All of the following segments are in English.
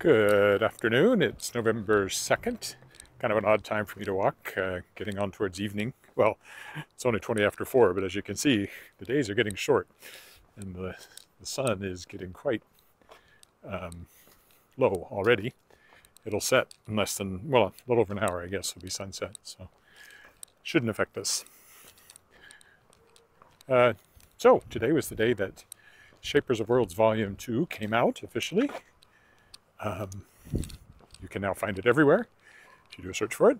Good afternoon. It's November 2nd. Kind of an odd time for me to walk, getting on towards evening. Well, it's only 20 after 4, but as you can see, the days are getting short and the sun is getting quite low already. It'll set in less than, well, a little over an hour, I guess, will be sunset, so shouldn't affect us. So today was the day that Shapers of Worlds Volume 2 came out officially. You can now find it everywhere if you do a search for it.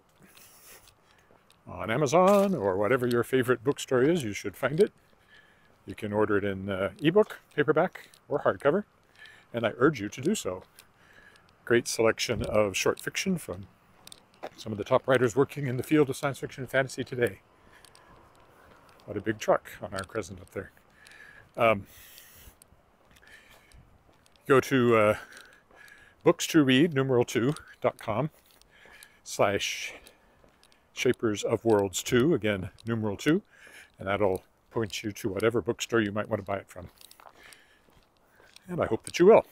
On Amazon or whatever your favorite bookstore is, you should find it. You can order it in ebook, paperback, or hardcover, and I urge you to do so. Great selection of short fiction from some of the top writers working in the field of science fiction and fantasy today. What a big truck on our crescent up there. Go to books2read, numeral2.com/Shapers of Worlds 2, again, numeral 2, and that'll point you to whatever bookstore you might want to buy it from. And I hope that you will,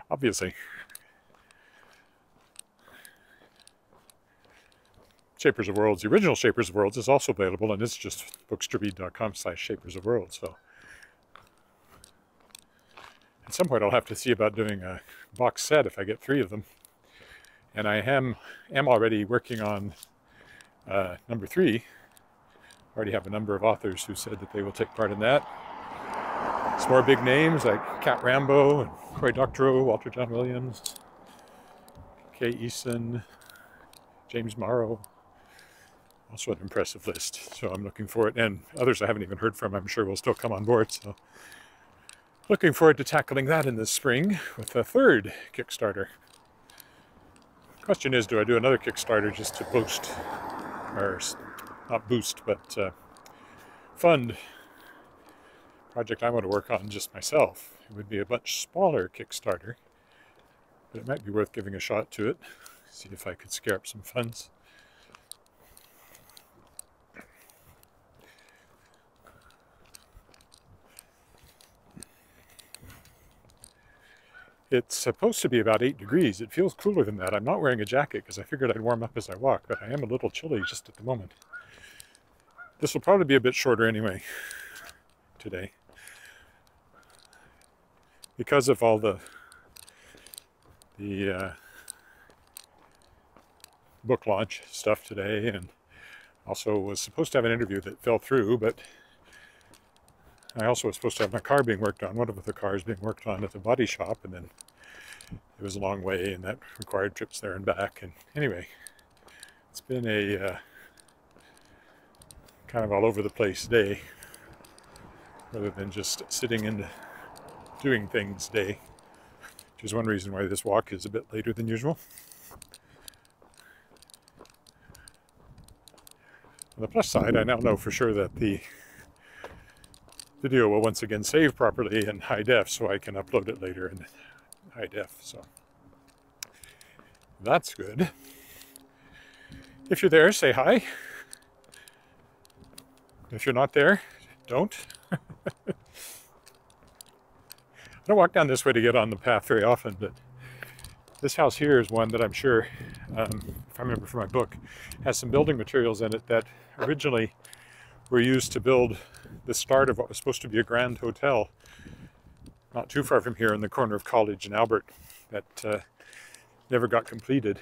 obviously. Shapers of Worlds, the original Shapers of Worlds, is also available, and it's just books2read.com/Shapers of Worlds, so. At some point I'll have to see about doing a box set if I get 3 of them. And I am already working on number 3. I already have a number of authors who said that they will take part in that. Some more big names like Cat Rambo and Cory Doctorow, Walter John Williams, Kay Eason, James Morrow. Also an impressive list, so I'm looking forward, and others I haven't even heard from, I'm sure will still come on board, so looking forward to tackling that in the spring with a 3rd Kickstarter. Question is, do I do another Kickstarter just to boost, or not boost, but fund a project I want to work on just myself? It would be a much smaller Kickstarter, but it might be worth giving a shot to it, see if I could scare up some funds. It's supposed to be about 8 degrees. It feels cooler than that. I'm not wearing a jacket because I figured I'd warm up as I walk, but I am a little chilly just at the moment. This will probably be a bit shorter anyway today, because of all the book launch stuff today, and also was supposed to have an interview that fell through, but I also was supposed to have my car being worked on, one of the cars being worked on at the body shop, and then it was a long way, and that required trips there and back. And anyway, it's been a kind of all over the place day, rather than just sitting and doing things day, which is one reason why this walk is a bit later than usual. On the plus side, I now know for sure that the video will once again save properly in high def, so I can upload it later in high def, so that's good. If you're there, say hi. If you're not there, don't. I don't walk down this way to get on the path very often, but this house here is one that I'm sure, if I remember from my book, has some building materials in it that originally were used to build the start of what was supposed to be a grand hotel not too far from here in the corner of College and Albert that never got completed.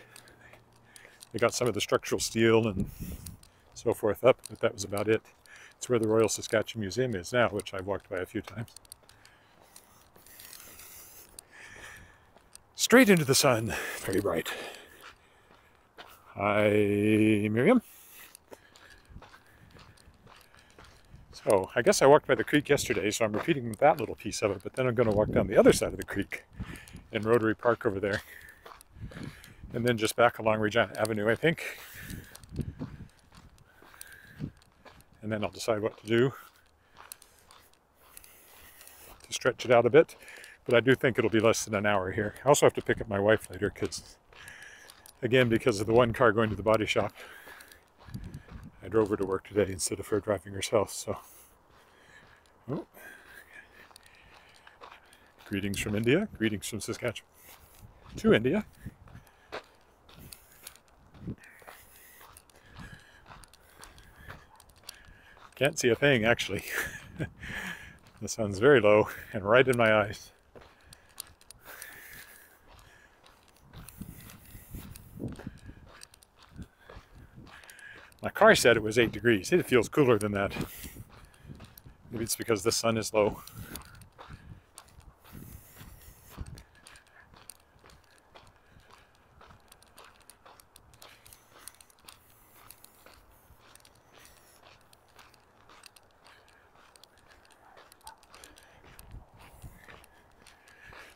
They got some of the structural steel and so forth up, but that was about it. It's where the Royal Saskatchewan Museum is now, which I've walked by a few times. Straight into the sun, very bright. Hi, Miriam. So I guess I walked by the creek yesterday, so I'm repeating that little piece of it, but then I'm going to walk down the other side of the creek in Rotary Park over there, and then just back along Regina Avenue, I think. And then I'll decide what to do to stretch it out a bit, but I do think it'll be less than an hour here. I also have to pick up my wife later, because of the one car going to the body shop, I drove her to work today instead of her driving herself, so. Greetings from India, greetings from Saskatchewan. to India. Can't see a thing, actually. The sun's very low and right in my eyes. My car said it was 8 degrees. It feels cooler than that. Maybe it's because the sun is low.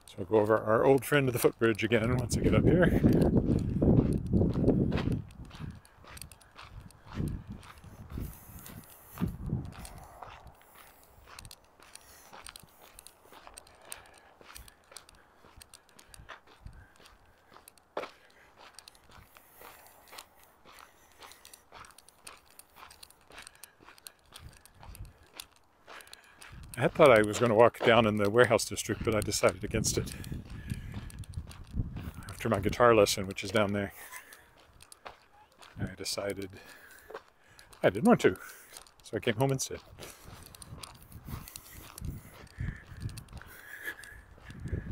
So I'll go over our old friend of the footbridge again once I get up here. I had thought I was going to walk down in the warehouse district, but I decided against it after my guitar lesson, which is down there. I decided I didn't want to, so I came home instead.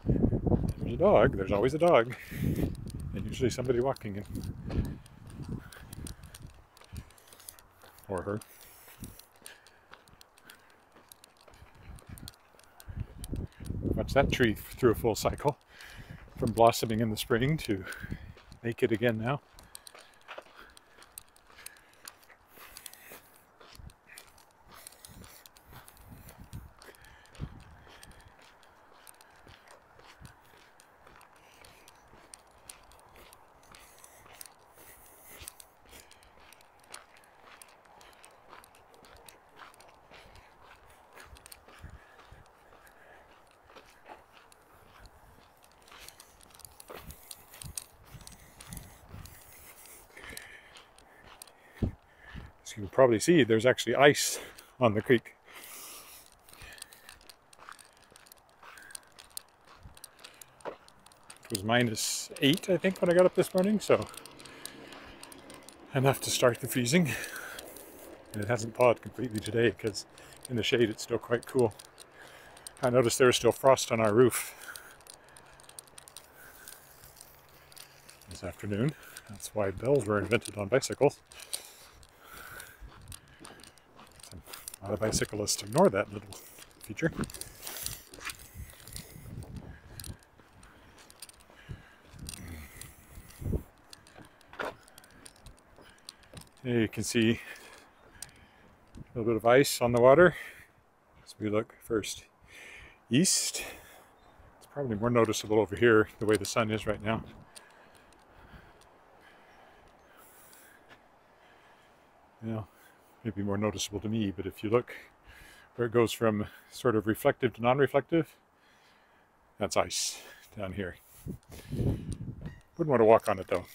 There's a dog. There's always a dog, and usually somebody walking him or her. Watch that tree through a full cycle, from blossoming in the spring to naked again now. As you can probably see, there's actually ice on the creek. It was -8, I think, when I got up this morning, so enough to start the freezing. And it hasn't thawed completely today because in the shade it's still quite cool. I noticed there was still frost on our roof this afternoon. That's why bells were invented on bicycles. A lot of bicyclists ignore that little feature. Here you can see a little bit of ice on the water as we look first east. It's probably more noticeable over here the way the sun is right now. Yeah. Maybe more noticeable to me, but if you look where it goes from sort of reflective to non-reflective, that's ice down here. Wouldn't want to walk on it though.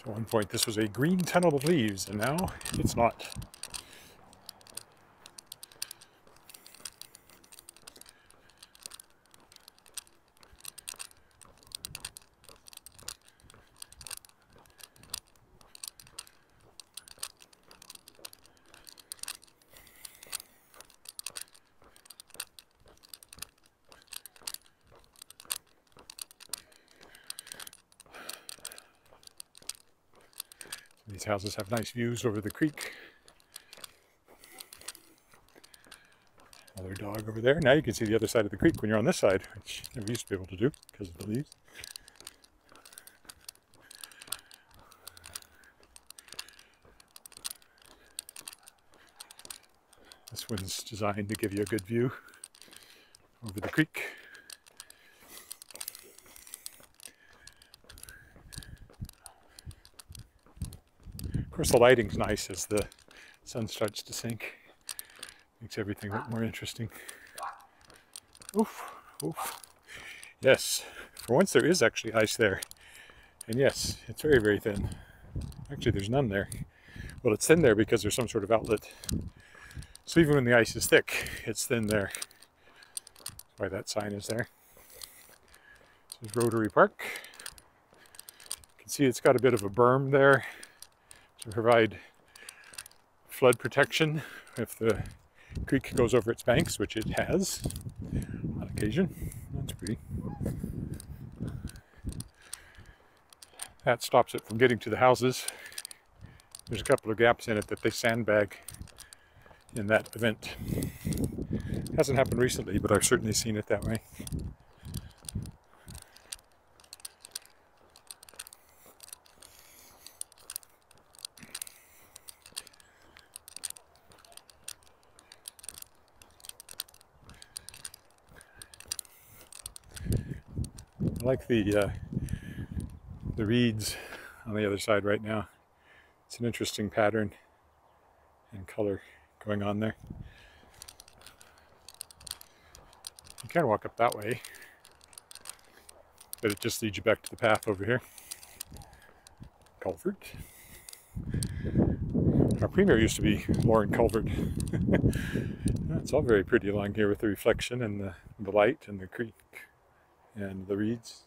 At one point this was a green tunnel of leaves, and now it's not. These houses have nice views over the creek. Another dog over there. Now you can see the other side of the creek when you're on this side, which you never used to be able to do because of the leaves. This one's designed to give you a good view over the creek. Of course, the lighting's nice as the sun starts to sink. Makes everything look more interesting. Oof, oof. Yes, for once there is actually ice there. And yes, it's very, very thin. Actually, there's none there. Well, it's thin there because there's some sort of outlet. So even when the ice is thick, it's thin there. That's why that sign is there. This is Rotary Park. You can see it's got a bit of a berm there to provide flood protection if the creek goes over its banks, which it has on occasion. That's pretty. That stops it from getting to the houses. There's a couple of gaps in it that they sandbag in that event. Hasn't happened recently, but I've certainly seen it that way. I like the reeds on the other side right now. It's an interesting pattern and color going on there. You can walk up that way, but it just leads you back to the path over here. Culvert. Our premier used to be Lauren Culvert. It's all very pretty along here with the reflection and the light and the creek and the reeds.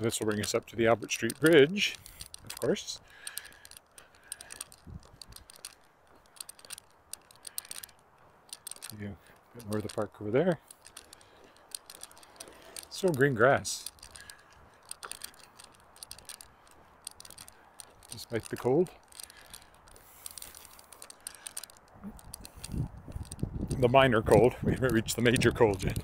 This will bring us up to the Albert Street Bridge, of course. See a bit more of the park over there. Still green grass, despite the cold. The minor cold. We haven't reached the major cold yet.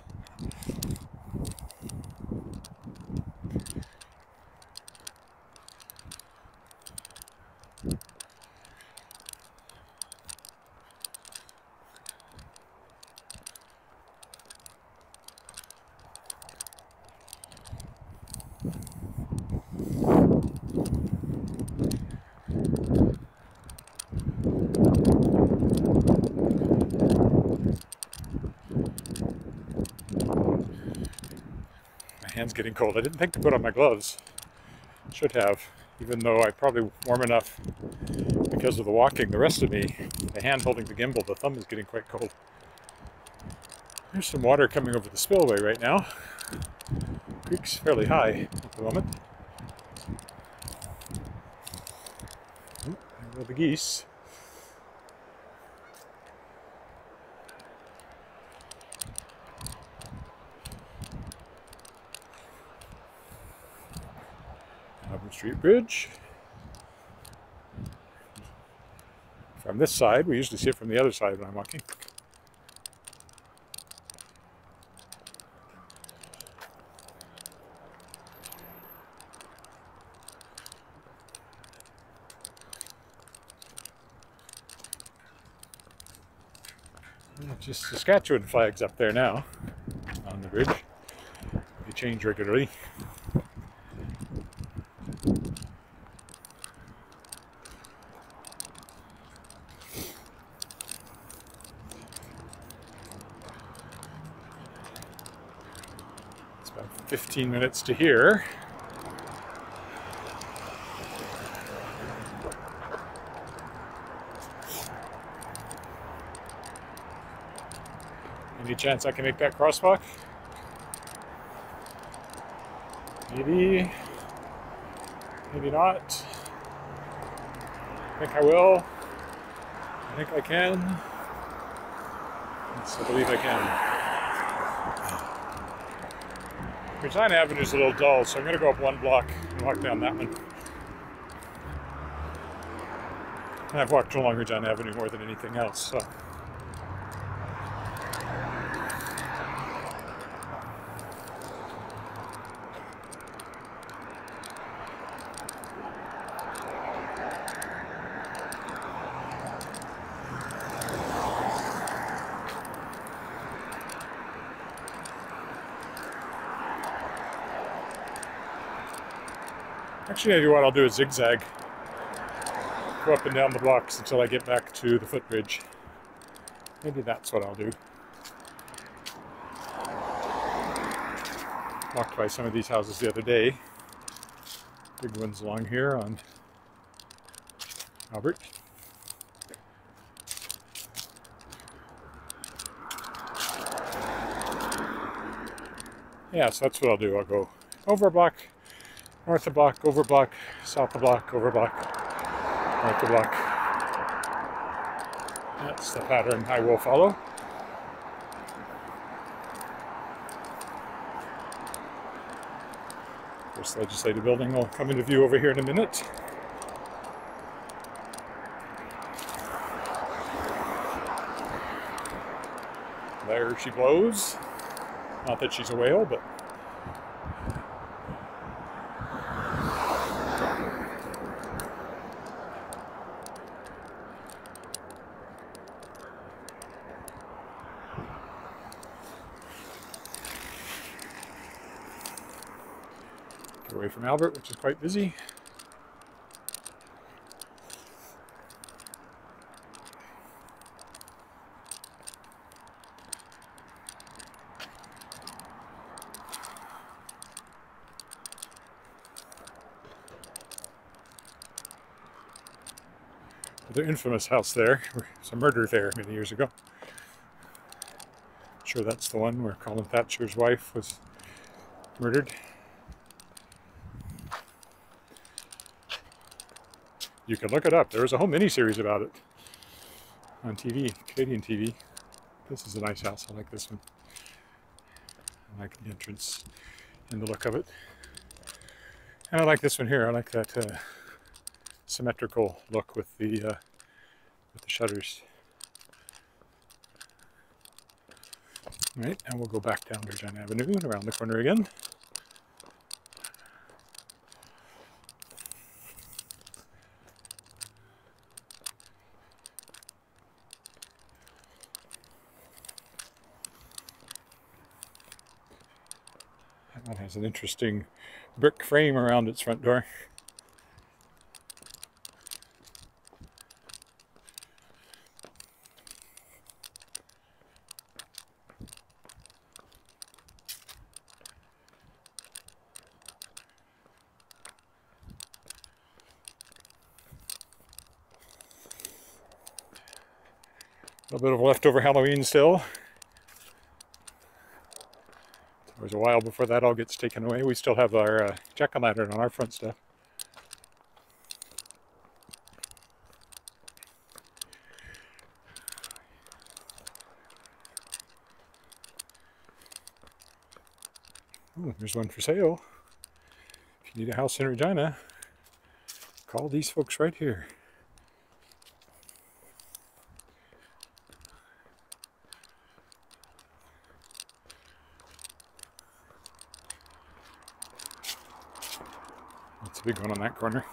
Hand's getting cold. I didn't think to put on my gloves. Should have, even though I'm probably warm enough because of the walking. The rest of me, the hand holding the gimbal, the thumb is getting quite cold. There's some water coming over the spillway right now. The creek's fairly high at the moment. Oh, there go the geese. Albert Street Bridge. From this side, we usually see it from the other side when I'm walking. Just Saskatchewan flags up there now on the bridge. They change regularly. It's about 15 minutes to here. Any chance I can make that crosswalk? Maybe. Maybe not. I think I will. I think I can. Yes, I believe I can. Regina Avenue is a little dull, so I'm going to go up one block and walk down that one. And I've walked along Regina Avenue more than anything else, so. Actually, maybe what I'll do is zigzag. Go up and down the blocks until I get back to the footbridge. Maybe that's what I'll do. Walked by some of these houses the other day. Big ones along here on Albert. Yeah, so that's what I'll do. I'll go over a block, north a block, over a block, south a block, over a block, north a block. That's the pattern I will follow. This legislative building will come into view over here in a minute. There she blows. Not that she's a whale, but get away from Albert, which is quite busy. The infamous house there, there was a murder there many years ago. I'm sure that's the one where Colin Thatcher's wife was murdered. You can look it up. There was a whole mini-series about it on TV, Canadian TV. This is a nice house. I like this one. I like the entrance and the look of it. And I like this one here. I like that symmetrical look with the shutters. All right, and we'll go back down Regina Avenue and around the corner again. That one has an interesting brick frame around its front door. A little bit of leftover Halloween still. There's a while before that all gets taken away. We still have our jack-o'-lantern on our front step. Ooh, there's one for sale. If you need a house in Regina, call these folks right here. That's a big one on that corner.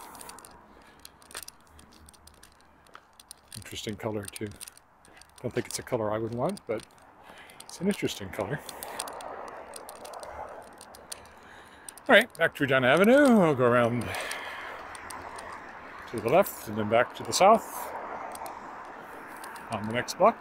Interesting color too. Don't think it's a color I would want, but it's an interesting color. All right, back to Regina Avenue. I'll go around to the left and then back to the south on the next block.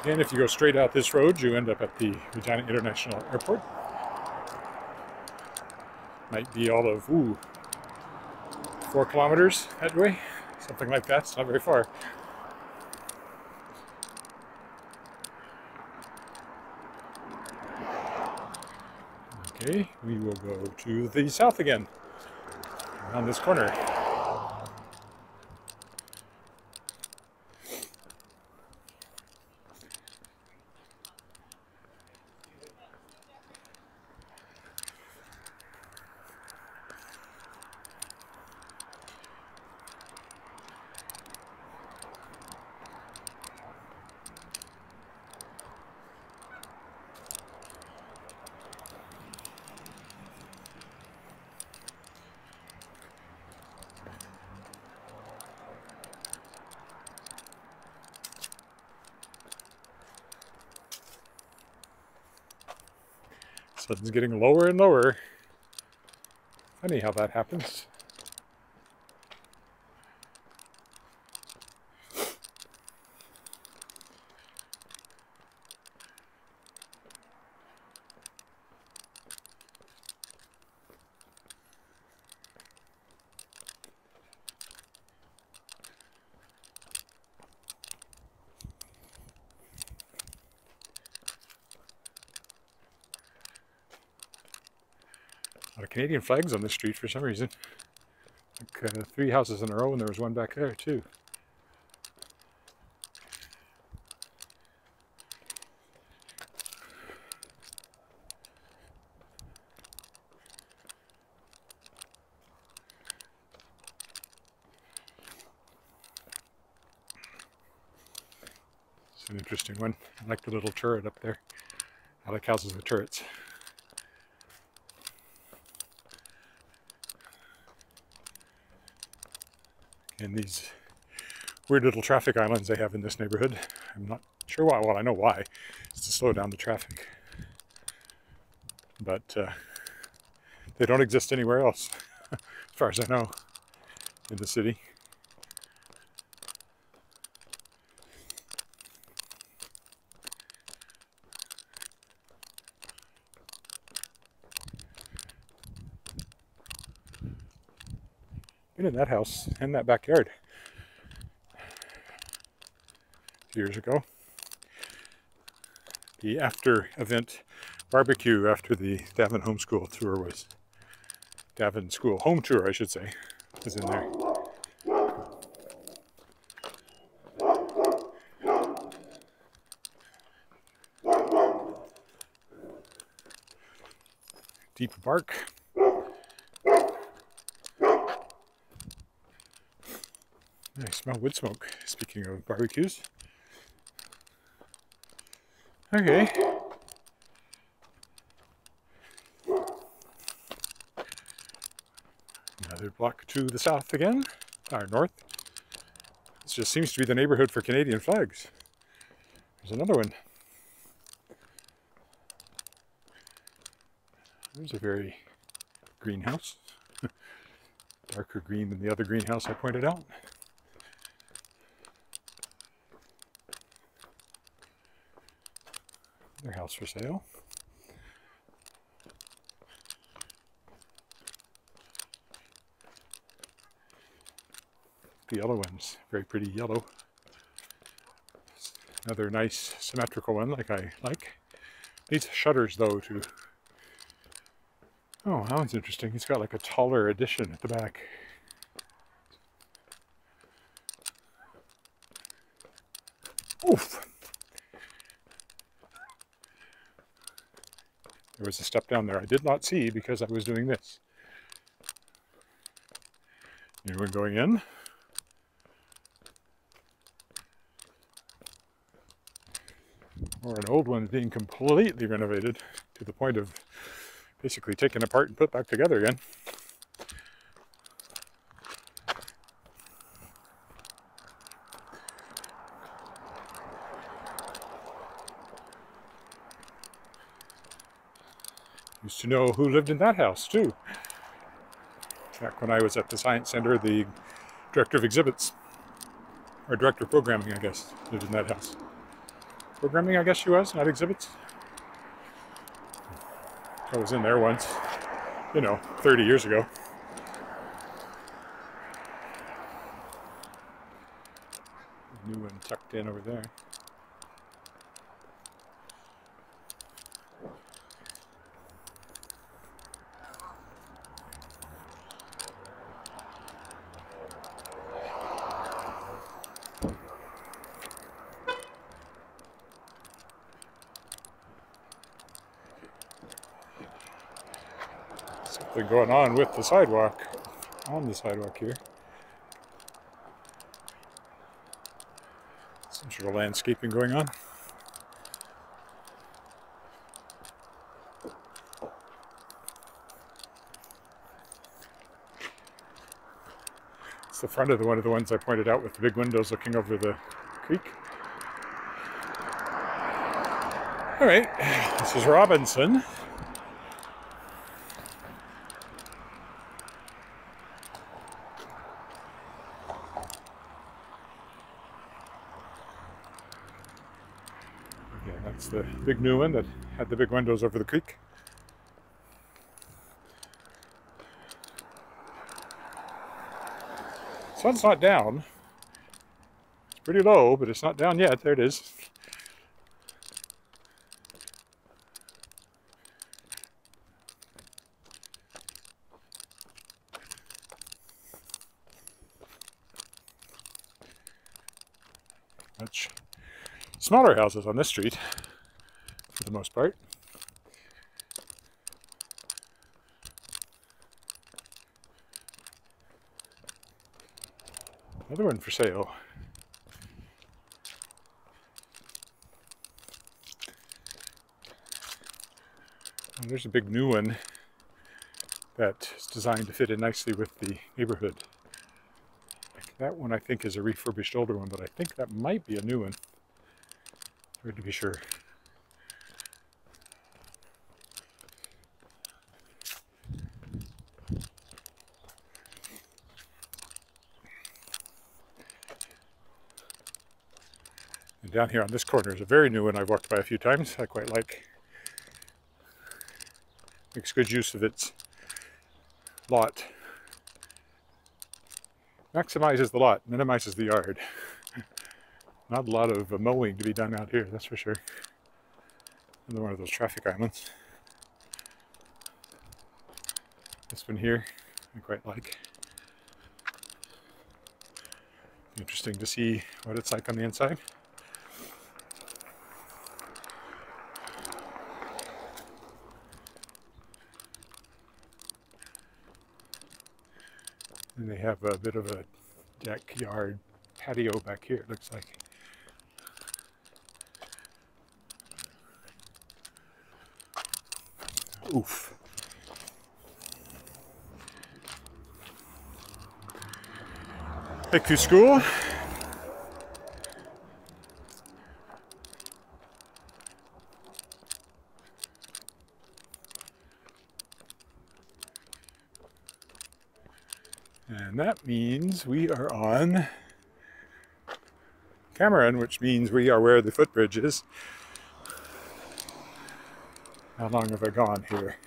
Again, if you go straight out this road, you end up at the Regina International Airport. Might be all of, 4 kilometers that way. Something like that. It's not very far. Okay, we will go to the south again, around this corner. Sun's getting lower and lower. Funny how that happens. A lot of Canadian flags on the street for some reason. Like 3 houses in a row, and there was one back there too. It's an interesting one. I like the little turret up there. I like houses with turrets. And these weird little traffic islands they have in this neighborhood. I'm not sure why. Well, I know why. It's to slow down the traffic. But they don't exist anywhere else, as far as I know, in the city. Been in that house and that backyard a few years ago. The after event barbecue after the Davin homeschool tour was, Davin school home tour I should say, was in there. Deep bark. I smell wood smoke, speaking of barbecues. Okay. Another block to the south again, or north. This just seems to be the neighborhood for Canadian flags. There's another one. There's a very greenhouse. Darker green than the other greenhouse I pointed out. Their house for sale. The yellow one's very pretty yellow. Another nice symmetrical one like I like. Needs shutters though to... Oh, that one's interesting. It's got like a taller addition at the back. Oof! There was a step down there I did not see because I was doing this. Anyone going in? Or an old one being completely renovated to the point of basically taken apart and put back together again. Used to know who lived in that house too. Back when I was at the Science Center, the director of exhibits, or director of programming, I guess, lived in that house. Programming, I guess she was, not exhibits. I was in there once. you know, 30 years ago. New one tucked in over there. Something going on with the sidewalk, on the sidewalk here. Some sort of landscaping going on. It's the front of one of the ones I pointed out with the big windows looking over the creek. All right, this is Robinson. Okay, that's the big new one that had the big windows over the creek. Sun's not down. It's pretty low, but it's not down yet. There it is. Much smaller houses on this street, for the most part. Another one for sale. And there's a big new one that is designed to fit in nicely with the neighborhood. That one I think is a refurbished older one, but I think that might be a new one. Hard to be sure. And down here on this corner is a very new one I've walked by a few times. I quite like. Makes good use of its lot. Maximizes the lot, minimizes the yard. Not a lot of mowing to be done out here, that's for sure. Another one of those traffic islands. This one here, I quite like. Interesting to see what it's like on the inside. And they have a bit of a deck yard patio back here, it looks like. Oof. Back to school. And that means we are on Cameron, which means we are where the footbridge is. How long have I gone here?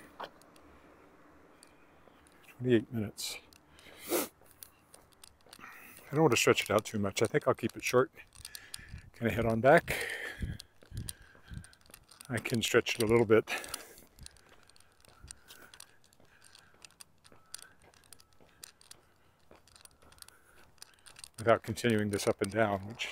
28 minutes. I don't want to stretch it out too much. I think I'll keep it short. Can I head on back? I can stretch it a little bit. Without continuing this up and down, which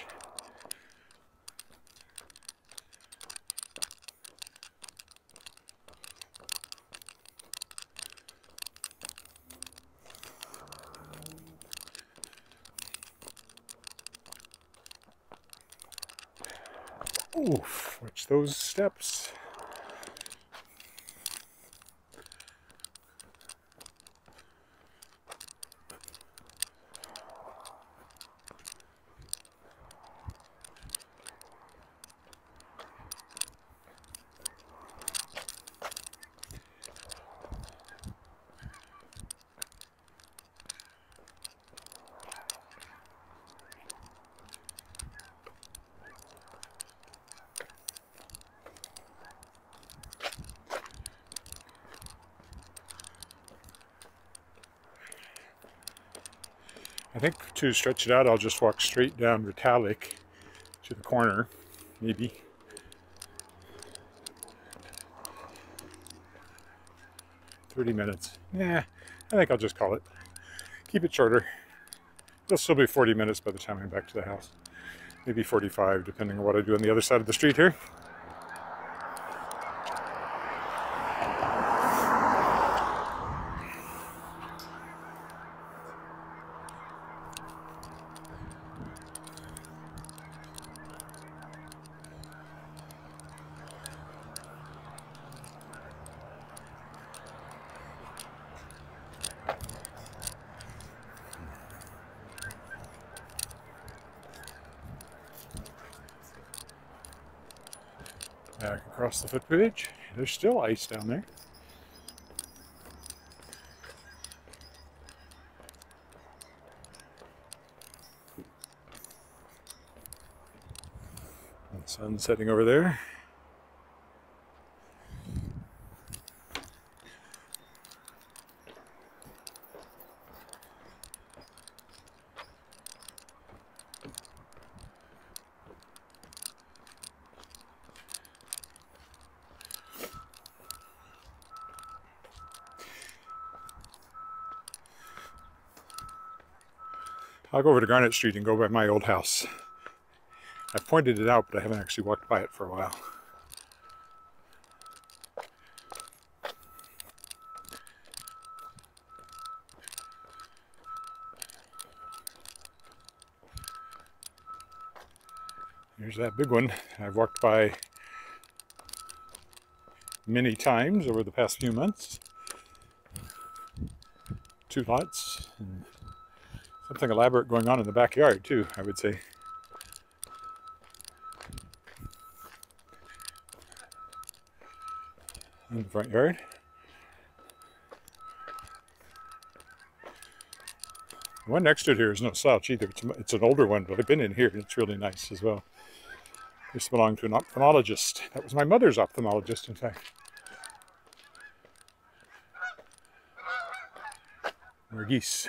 oof, watch those steps. I think to stretch it out, I'll just walk straight down Ritalik to the corner, maybe. $30. Yeah, I think I'll just call it. Keep it shorter. It'll still be 40 minutes by the time I'm back to the house. Maybe 45, depending on what I do on the other side of the street here. Back across the footbridge. There's still ice down there. The sun's setting over there. I'll go over to Garnet Street and go by my old house. I've pointed it out, but I haven't actually walked by it for a while. Here's that big one I've walked by many times over the past few months. 2 lots. And something elaborate going on in the backyard too, I would say. In the front yard. The one next to it here is no slouch either. It's an older one, but I've been in here and it's really nice as well. This belonged to an ophthalmologist. That was my mother's ophthalmologist, in fact. More geese.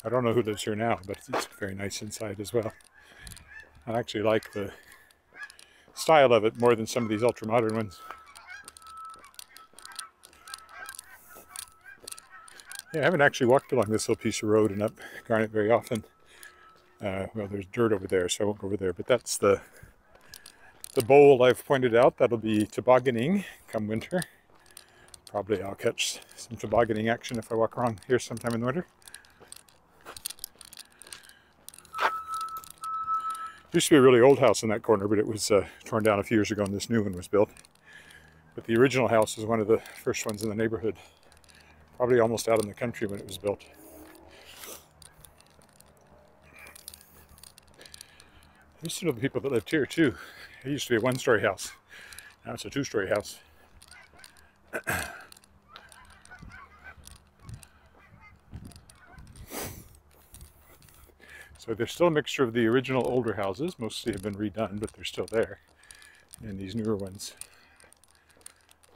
I don't know who lives here now, but it's very nice inside as well. I actually like the style of it more than some of these ultra-modern ones. Yeah, I haven't actually walked along this little piece of road and up Garnet very often. Well, there's dirt over there, so I won't go over there, but that's the bowl I've pointed out. That'll be tobogganing come winter. Probably I'll catch some tobogganing action if I walk around here sometime in the winter. Used to be a really old house in that corner, but it was torn down a few years ago and this new one was built. But the original house was one of the first ones in the neighborhood. Probably almost out in the country when it was built. I used to know the people that lived here too. It used to be a 1-story house. Now it's a 2-story house. So there's still a mixture of the original older houses. Mostly have been redone, but they're still there. And these newer ones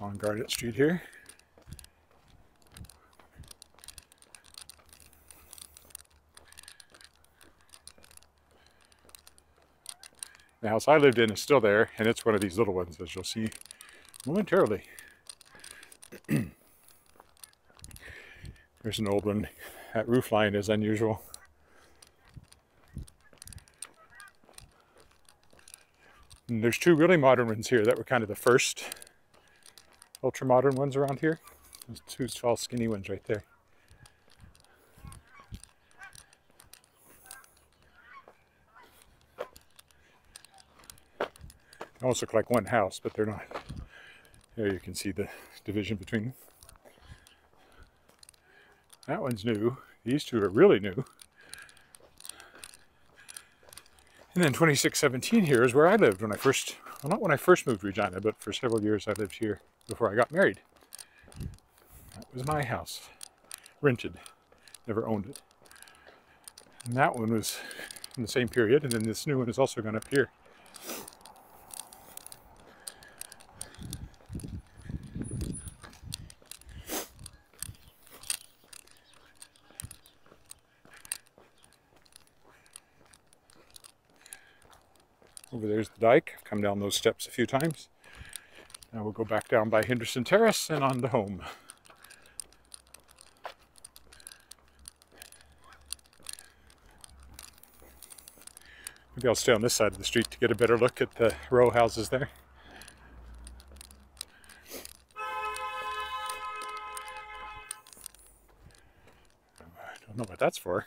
on Garnet Street here. The house I lived in is still there, and it's one of these little ones, as you'll see momentarily. There's an old one. That roof line is unusual. And there's 2 really modern ones here that were kind of the first ultra-modern ones around here. There's 2 tall, skinny ones right there. They almost look like one house, but they're not. There you can see the division between them. That one's new. These 2 are really new. And then 2617 here is where I lived when I first, well, not when I first moved to Regina, but for several years I lived here before I got married. That was my house. Rented. Never owned it. And that one was in the same period, and then this new one is also gone up here. Over there's the dike. I've come down those steps a few times. Now we'll go back down by Henderson Terrace and on to home. Maybe I'll stay on this side of the street to get a better look at the row houses there. I don't know what that's for.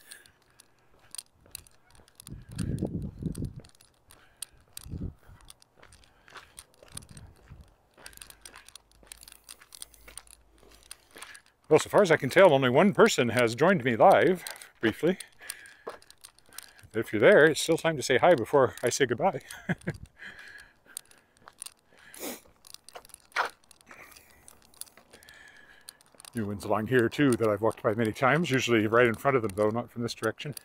Well, so far as I can tell, only one person has joined me live, briefly. But if you're there, it's still time to say hi before I say goodbye. New ones along here too that I've walked by many times, usually right in front of them though, not from this direction.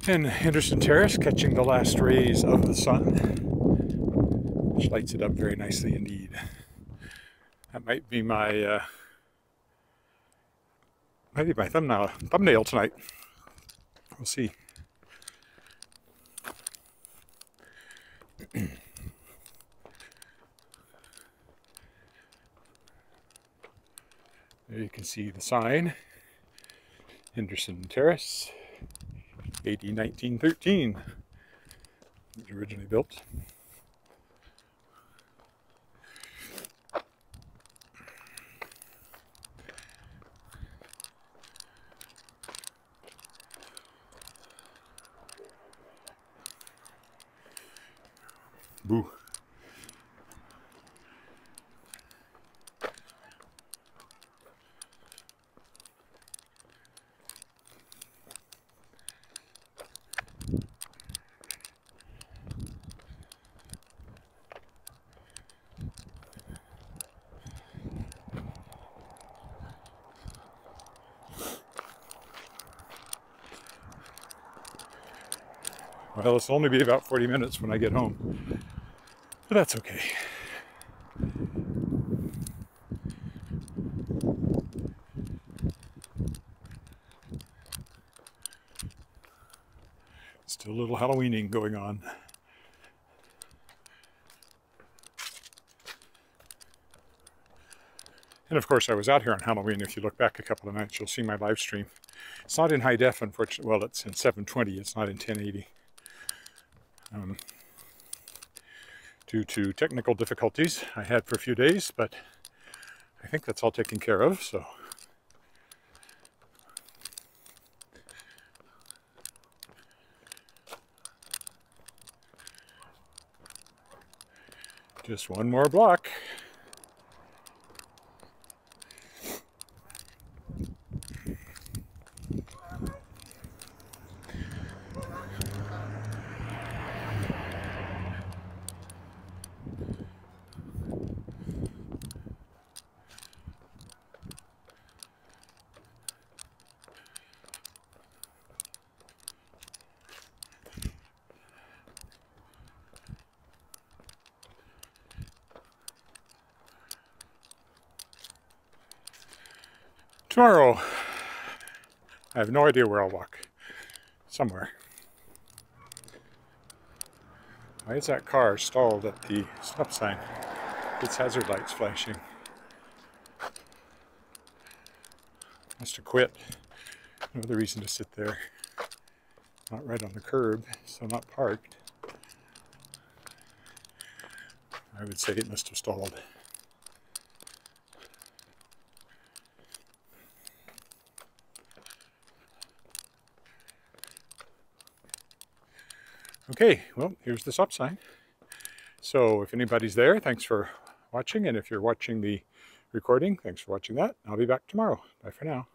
And Henderson Terrace catching the last rays of the sun, which lights it up very nicely indeed. That might be my thumbnail tonight. We'll see. There you can see the sign, Henderson Terrace, AD 1913. It was originally built. Boo. Well, it'll only be about 40 minutes when I get home, but that's okay. Still a little Halloweening going on. And of course I was out here on Halloween. If you look back a couple of nights, you'll see my live stream. It's not in high def, unfortunately. Well, it's in 720, it's not in 1080. Due to technical difficulties I had for a few days, but I think that's all taken care of, so. Just one more block. Tomorrow, I have no idea where I'll walk. Somewhere. Why is that car stalled at the stop sign? Its hazard light's flashing. Must have quit. No other reason to sit there. Not right on the curb, so not parked. I would say it must have stalled. Okay, well, here's the stop sign. So if anybody's there, thanks for watching. And if you're watching the recording, thanks for watching that. I'll be back tomorrow. Bye for now.